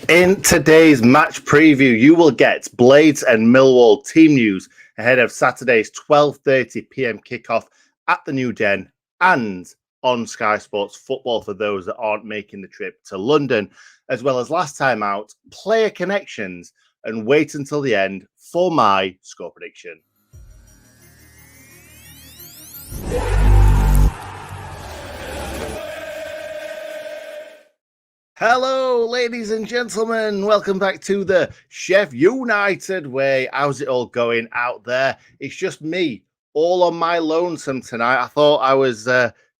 In today's match preview, you will get Blades and Millwall team news ahead of Saturday's 12:30 p.m. kickoff at the New Den and on Sky Sports Football for those that aren't making the trip to London, as well as last time out, player connections, and wait until the end for my score prediction. Hello, ladies and gentlemen. Welcome back to the Sheff United way. How's it all going out there? It's just me, all on my lonesome tonight. I thought I was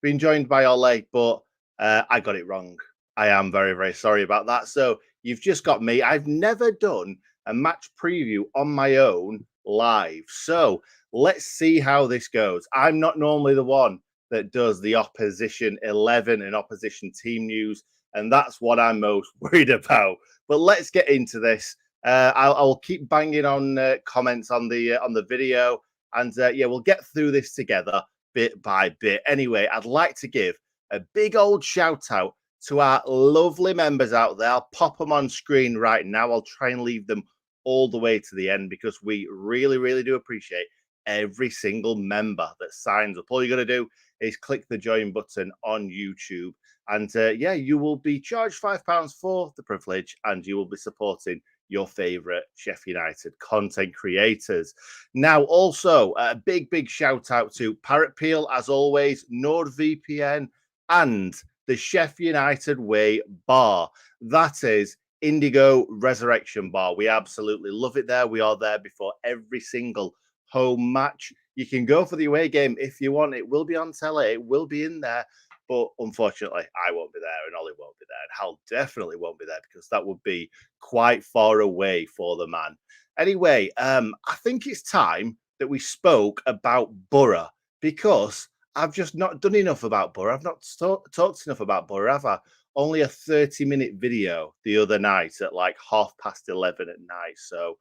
being joined by Ole, but I got it wrong. I am very, very sorry about that. So you've just got me. I've never done a match preview on my own live. So let's see how this goes. I'm not normally the one that does the opposition 11 and opposition team news. And that's what I'm most worried about. But let's get into this. I'll keep banging on comments on the video, and yeah, we'll get through this together bit by bit. Anyway, I'd like to give a big old shout out to our lovely members out there. I'll pop them on screen right now. I'll try and leave them all the way to the end because we really, really do appreciate every single member that signs up. All you got to do is click the join button on YouTube. And yeah, you will be charged £5 for the privilege, and you will be supporting your favourite Sheff United content creators. Now, also a big shout out to Parrot Peel, as always, NordVPN, and the Sheff United Way bar. That is Indigo Resurrection Bar. We absolutely love it there. We are there before every single home match. You can go for the away game if you want. It will be on telly. It will be in there. But unfortunately, I won't be there, and Ollie won't be there, and Hal definitely won't be there because that would be quite far away for the man. Anyway, I think it's time that we spoke about Borough because I've just not done enough about Borough. I've not talked enough about Borough, have I? Only a 30-minute video the other night at like 11:30 at night. So,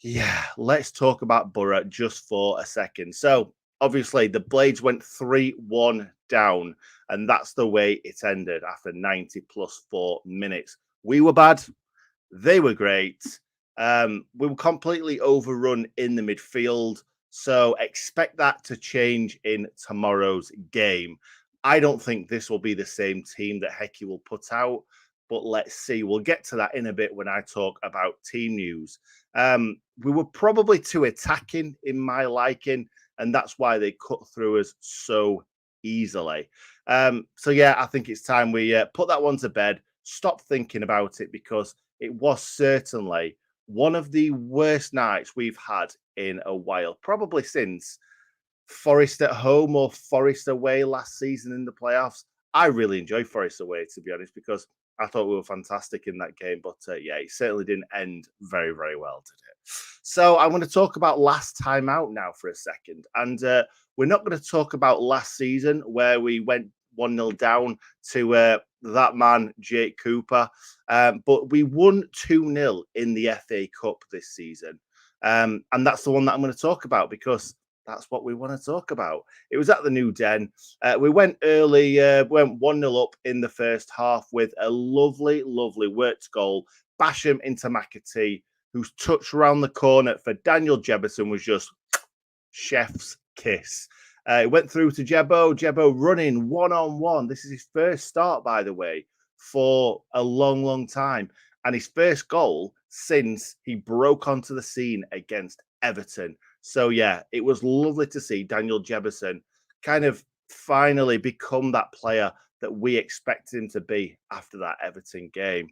yeah, let's talk about Borough just for a second. So, obviously, the Blades went 3-1 down, and that's the way it ended after 90 plus 4 minutes. We were bad. They were great. We were completely overrun in the midfield. So expect that to change in tomorrow's game. I don't think this will be the same team that Hecky will put out, but let's see. We'll get to that in a bit when I talk about team news. We were probably too attacking in my liking, and that's why they cut through us so easily. So yeah, I think it's time we put that one to bed, stop thinking about it, because it was certainly one of the worst nights we've had in a while, probably since Forest at home or Forest away last season in the playoffs. I really enjoyed Forest away, to be honest, because I thought we were fantastic in that game. But yeah, it certainly didn't end very, very well, did it? So I'm going to talk about last time out now for a second. And we're not going to talk about last season where we went 1-0 down to that man, Jake Cooper. But we won 2-0 in the FA Cup this season. And that's the one that I'm going to talk about because that's what we want to talk about. It was at the New Den. We went early, went 1-0 up in the first half with a lovely worked goal. Basham into McAtee, whose touch around the corner for Daniel Jefferson was just chef's kiss. It went through to Jebbo. Jebbo running one-on-one. This is his first start, by the way, for a long time. And his first goal since he broke onto the scene against Everton. So, yeah, it was lovely to see Daniel Jefferson kind of finally become that player that we expected him to be after that Everton game.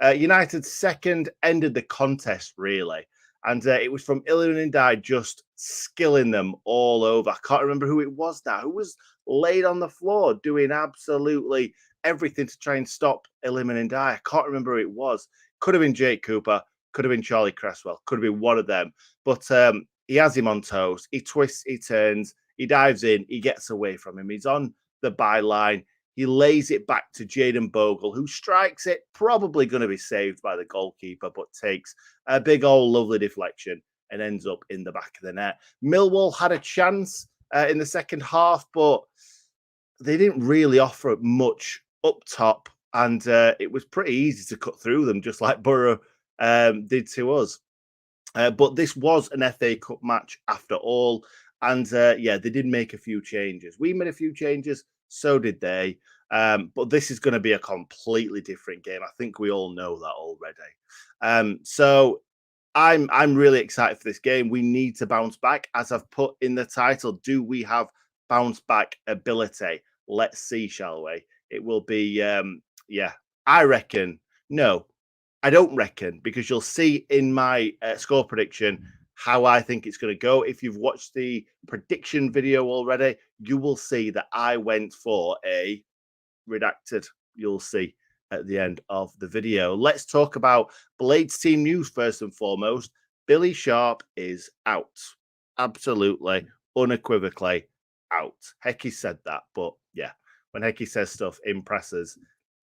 United's second ended the contest, really. And it was from Iliman Ndiaye just skilling them all over. I can't remember who it was now, who was laid on the floor doing absolutely everything to try and stop Iliman Ndiaye. I can't remember who it was. Could have been Jake Cooper, could have been Charlie Cresswell, could have been one of them. But he has him on toast. He twists, he turns, he dives in, he gets away from him. He's on the byline. He lays it back to Jayden Bogle, who strikes it, probably going to be saved by the goalkeeper, but takes a big old lovely deflection and ends up in the back of the net. Millwall had a chance in the second half, but they didn't really offer much up top and it was pretty easy to cut through them, just like Borough did to us. But this was an FA Cup match after all. And yeah, they did make a few changes. We made a few changes, so did they. But this is going to be a completely different game. I think we all know that already. So I'm really excited for this game. We need to bounce back. As I've put in the title, do we have bounce back ability? Let's see, shall we? It will be yeah, I reckon. No, I don't reckon, because you'll see in my score prediction how I think it's going to go. If you've watched the prediction video already, you will see that I went for a redacted. You'll see at the end of the video. Let's talk about Blades team news first and foremost. Billy Sharp is out. Absolutely, unequivocally out. Hecky said that, but yeah, when Hecky says stuff in presses,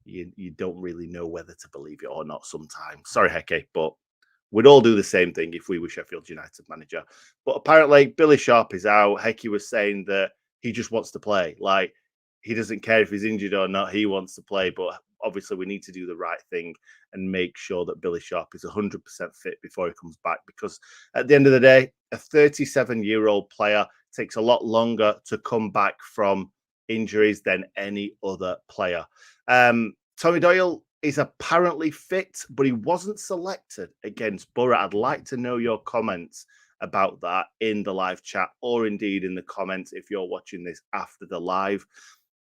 you don't really know whether to believe it or not sometimes. Sorry, Hecky, but we'd all do the same thing if we were Sheffield United manager. But apparently, Billy Sharp is out. Hecky was saying that he just wants to play. Like, he doesn't care if he's injured or not. He wants to play. But obviously, we need to do the right thing and make sure that Billy Sharp is 100% fit before he comes back. Because at the end of the day, a 37-year-old player takes a lot longer to come back from injuries than any other player. Tommy Doyle is apparently fit, but he wasn't selected against Borough. I'd like to know your comments about that in the live chat, or indeed in the comments if you're watching this after the live.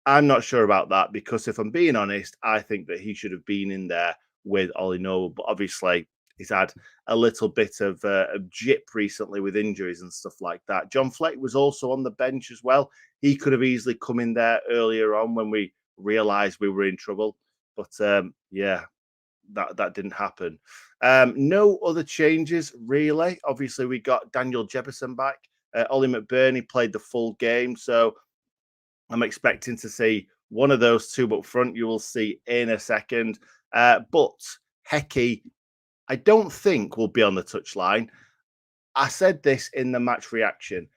I'm not sure about that, because if I'm being honest, I think that he should have been in there with Ollie Noble, but obviously he's had a little bit of a jip recently with injuries and stuff like that. John Fleck was also on the bench as well. He could have easily come in there earlier on when we realised we were in trouble. But yeah, that didn't happen. No other changes, really. Obviously, we got Daniel Jefferson back. Ollie McBurney played the full game, so I'm expecting to see one of those two up front. You will see in a second. But Hecky, I don't think will be on the touchline. I said this in the match reaction.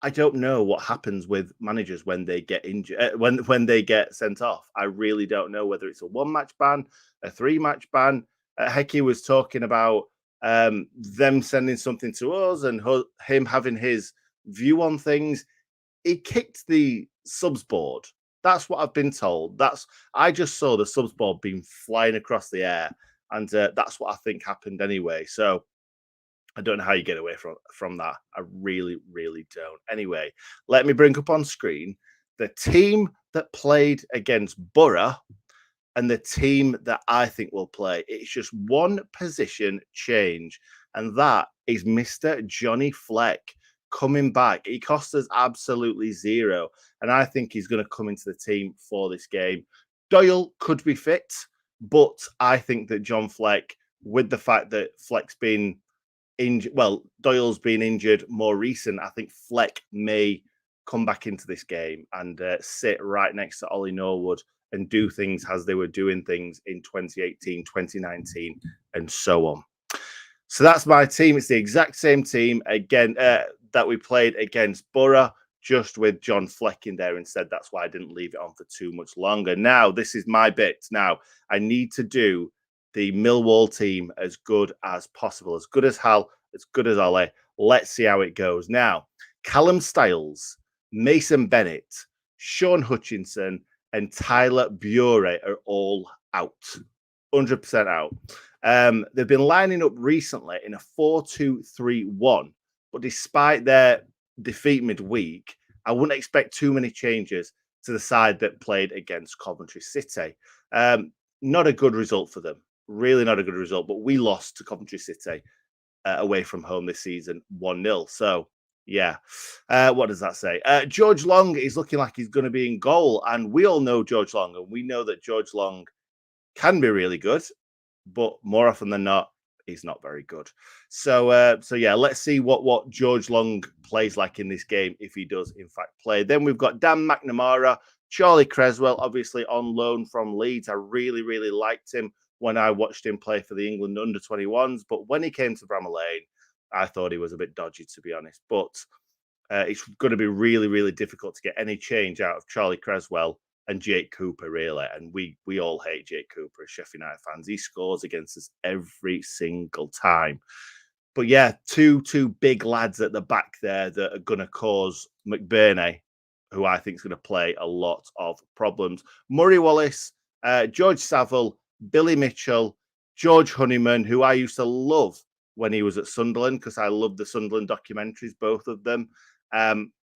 I don't know what happens with managers when they get injured, when they get sent off. I really don't know whether it's a 1-match ban, a 3-match ban. Hecky was talking about them sending something to us and him having his view on things. He kicked the subs board. That's what I've been told. I just saw the subs board being flying across the air, and that's what I think happened anyway. So I don't know how you get away from that. I really, really don't. Anyway, let me bring up on screen the team that played against Borough and the team that I think will play. It's just one position change, and that is Mr. Johnny Fleck coming back. He cost us absolutely zero, and I think he's going to come into the team for this game. Doyle could be fit, but I think that John Fleck, with the fact that Fleck's been injured, well, Doyle's been injured more recent, I think Fleck may come back into this game and sit right next to Ollie Norwood and do things as they were doing things in 2018, 2019, and so on. So that's my team. It's the exact same team again that we played against Borough, just with John Fleck in there instead. That's why I didn't leave it on for too much longer. Now, this is my bit. Now, I need to do the Millwall team as good as possible, as good as Hal, as good as Ollie. Let's see how it goes. Now, Callum Styles, Mason Bennett, Sean Hutchinson, and Tyler Bure are all out, 100% out. They've been lining up recently in a 4-2-3-1, but despite their defeat midweek, I wouldn't expect too many changes to the side that played against Coventry City. Not a good result for them. Really not a good result, but we lost to Coventry City away from home this season 1-0. So, yeah. What does that say? George Long is looking like he's going to be in goal, and we all know George Long, and we know that George Long can be really good, but more often than not, he's not very good. So yeah, let's see what George Long plays like in this game, if he does in fact play. Then we've got Dan McNamara, Charlie Creswell, obviously on loan from Leeds. I really, really liked him when I watched him play for the England under-21s, but when he came to Bramall Lane, I thought he was a bit dodgy, to be honest. But it's going to be really, really difficult to get any change out of Charlie Creswell and Jake Cooper, really. And we all hate Jake Cooper as Sheffield United fans. He scores against us every single time. But yeah, two big lads at the back there that are going to cause McBurney, who I think is going to play a lot of problems. Murray Wallace, George Saville, Billy Mitchell, George Honeyman, who I used to love when he was at Sunderland because I love the Sunderland documentaries, both of them.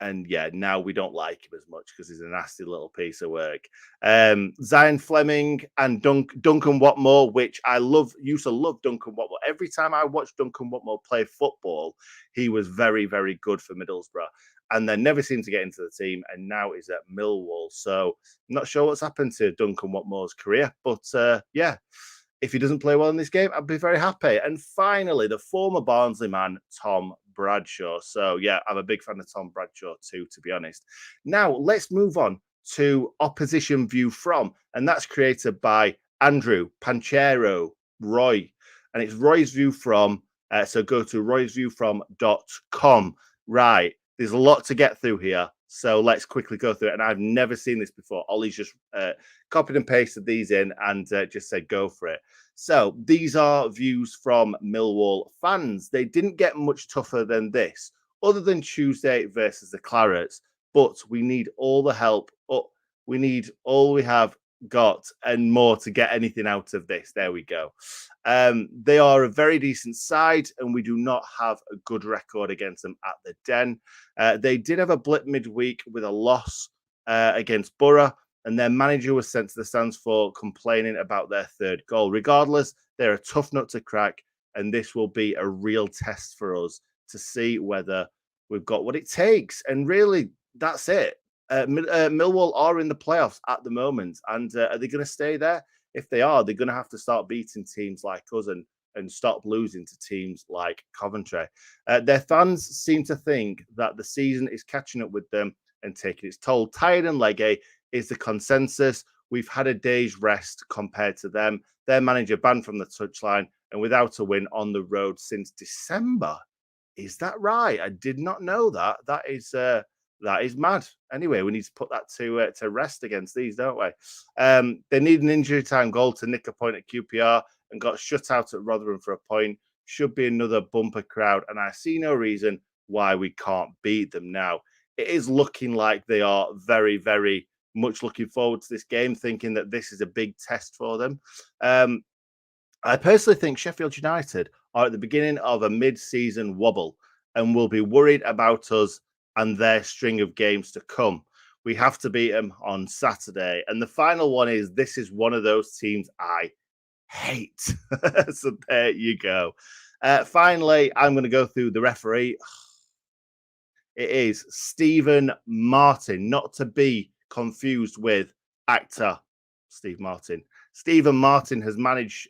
And yeah, now we don't like him as much because he's a nasty little piece of work. Zion Fleming and Duncan Watmore, which I used to love Duncan Watmore. Every time I watched Duncan Watmore play football, he was very, very good for Middlesbrough. And then never seemed to get into the team, and now he's at Millwall. So I'm not sure what's happened to Duncan Watmore's career, but yeah, if he doesn't play well in this game, I'd be very happy. And finally, the former Barnsley man, Tom Bradshaw. So yeah, I'm a big fan of Tom Bradshaw too, to be honest. Now, let's move on to opposition view from, and that's created by Andrew Panchero Roy. And it's Roy's view from, so go to roysviewfrom.com. Right, there's a lot to get through here. So let's quickly go through it. And I've never seen this before. Ollie's just copied and pasted these in and just said, go for it. So these are views from Millwall fans. They didn't get much tougher than this, other than Tuesday versus the Clarets. But we need all the help. We need all we have got and more to get anything out of this. There we go. They are a very decent side, and we do not have a good record against them at the Den. They did have a blip midweek with a loss against Borough, and their manager was sent to the stands for complaining about their third goal. Regardless, they're a tough nut to crack, and this will be a real test for us to see whether we've got what it takes. And really, that's it. Millwall are in the playoffs at the moment, and are they going to stay there? If they are, they're going to have to start beating teams like us and stop losing to teams like Coventry. Their fans seem to think that the season is catching up with them and taking its toll. Tired and leggy is the consensus. We've had a day's rest compared to them. Their manager banned from the touchline and without a win on the road since December. Is that right? I did not know that. That is mad. Anyway, we need to put that to rest against these, don't we? They need an injury time goal to nick a point at QPR and got shut out at Rotherham for a point. Should be another bumper crowd, and I see no reason why we can't beat them now. It is looking like they are very, very much looking forward to this game, thinking that this is a big test for them. I personally think Sheffield United are at the beginning of a mid-season wobble and will be worried about us and their string of games to come. We have to beat them on Saturday. And the final one is, this is one of those teams I hate. So there you go. Finally, I'm going to go through the referee. It is Stephen Martin, not to be confused with actor Steve Martin. Stephen Martin has managed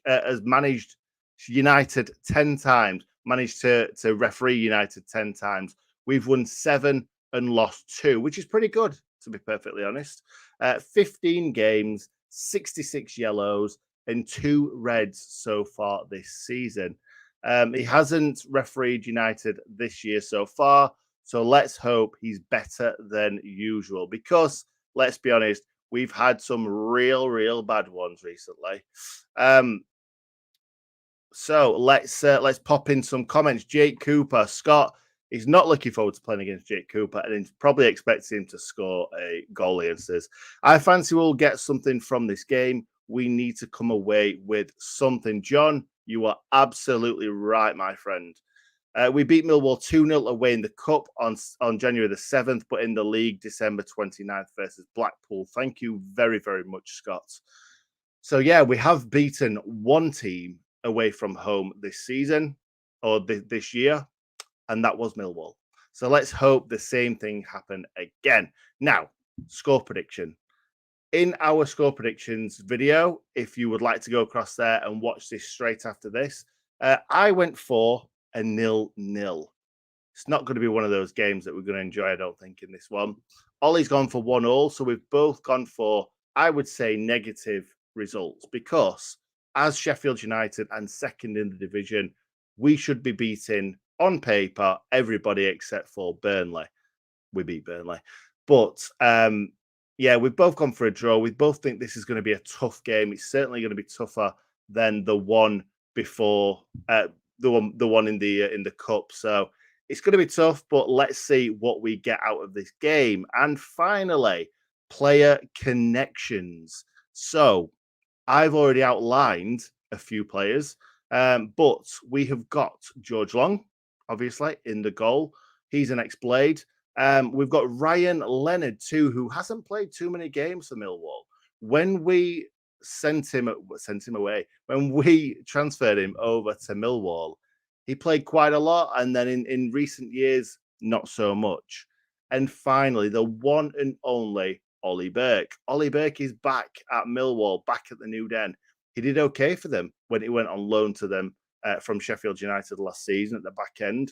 United 10 times, managed to referee United 10 times. We've won 7 and lost 2, which is pretty good, to be perfectly honest. 15 games, 66 yellows, and 2 reds so far this season. He hasn't refereed United this year so far, so let's hope he's better than usual because, let's be honest, we've had some real bad ones recently. So let's pop in some comments. Jake Cooper, Scott is not looking forward to playing against Jake Cooper and he's probably expecting him to score a goal against us. I fancy we'll get something from this game. We need to come away with something. John, you are absolutely right, my friend. We beat Millwall 2-0 away in the Cup on January the 7th, but in the league, December 29th versus Blackpool. Thank you very, very much, Scott. So, yeah, we have beaten one team away from home this season or this year, and that was Millwall. So let's hope the same thing happen again. Now, score prediction. In our score predictions video, if you would like to go across there and watch this straight after this, I went for a 0-0. It's not going to be one of those games that we're going to enjoy, I don't think, in this one. Ollie's gone for 1-1, so we've both gone for, I would say, negative results because as Sheffield United and second in the division, we should be beating, on paper, everybody except for Burnley. We beat Burnley. But, Yeah, we've both gone for a draw. We both think this is going to be a tough game. It's certainly going to be tougher than the one before, the one in the cup. So it's going to be tough. But let's see what we get out of this game. And finally, player connections. So I've already outlined a few players, but we have got George Long, obviously, in the goal. He's an ex-Blade. We've got Ryan Leonard too, who hasn't played too many games for Millwall. When we sent him away, when we transferred him over to Millwall, he played quite a lot, and then in recent years, not so much. And finally, the one and only Ollie Burke. Ollie Burke is back at Millwall, back at the New Den. He did okay for them when he went on loan to them from Sheffield United last season at the back end.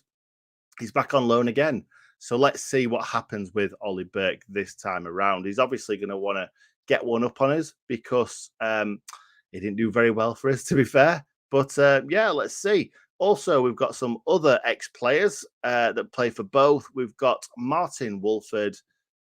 He's back on loan again. So let's see what happens with Ollie Burke this time around. He's obviously going to want to get one up on us because he didn't do very well for us, to be fair. But yeah, let's see. Also, we've got some other ex-players that play for both. We've got Martin Wolford,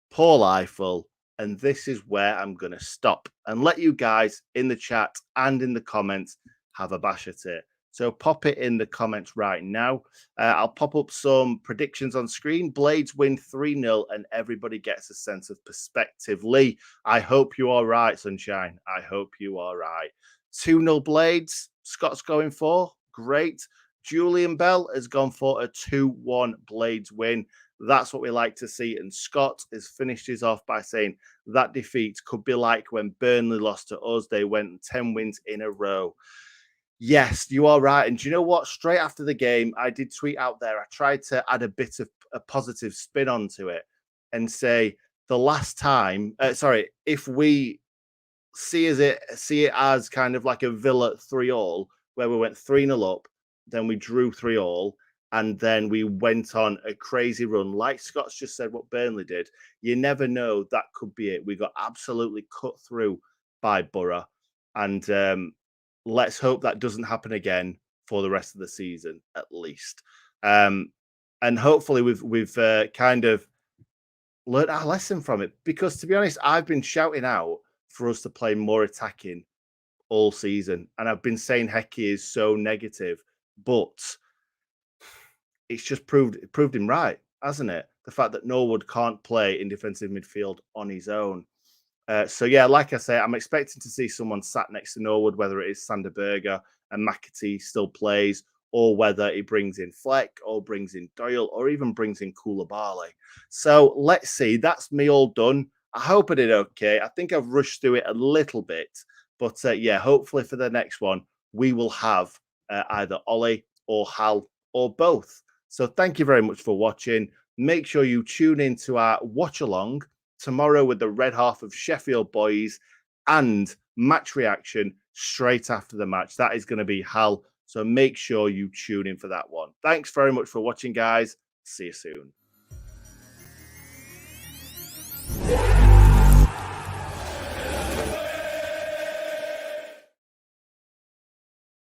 Paul Eiffel, and this is where I'm going to stop and let you guys in the chat and in the comments have a bash at it. So pop it in the comments right now. I'll pop up some predictions on screen. Blades win 3-0 and everybody gets a sense of perspective. Lee, I hope you are right, Sunshine. I hope you are right. 2-0 Blades. Scott's going for. Great. Julian Bell has gone for a 2-1 Blades win. That's what we like to see. And Scott has finished his off by saying that defeat could be like when Burnley lost to us. They went 10 wins in a row. Yes, you are right. And do you know what? Straight after the game, I did tweet out there. I tried to add a bit of a positive spin onto it and say the last time, if we see it as kind of like a Villa 3-all, where we went 3-0 up, then we drew 3-all, and then we went on a crazy run, like Scott's just said what Burnley did. You never know, that could be it. We got absolutely cut through by Borough. And let's hope that doesn't happen again for the rest of the season, at least. And hopefully we've kind of learned our lesson from it. Because to be honest, I've been shouting out for us to play more attacking all season, and I've been saying Hecky is so negative, but it's just proved him right, hasn't it? The fact that Norwood can't play in defensive midfield on his own. So yeah, like I say, I'm expecting to see someone sat next to Norwood, whether it is Sander Berger and McAtee still plays, or whether he brings in Fleck, or brings in Doyle, or even brings in Koulibaly. So let's see. That's me all done. I hope I did okay. I think I've rushed through it a little bit, but yeah, hopefully for the next one, we will have either Ollie or Hal or both. So thank you very much for watching. Make sure you tune in to our watch along tomorrow with the red half of Sheffield boys and match reaction straight after the match. That is going to be Hal. So make sure you tune in for that one. Thanks very much for watching, guys. See you soon.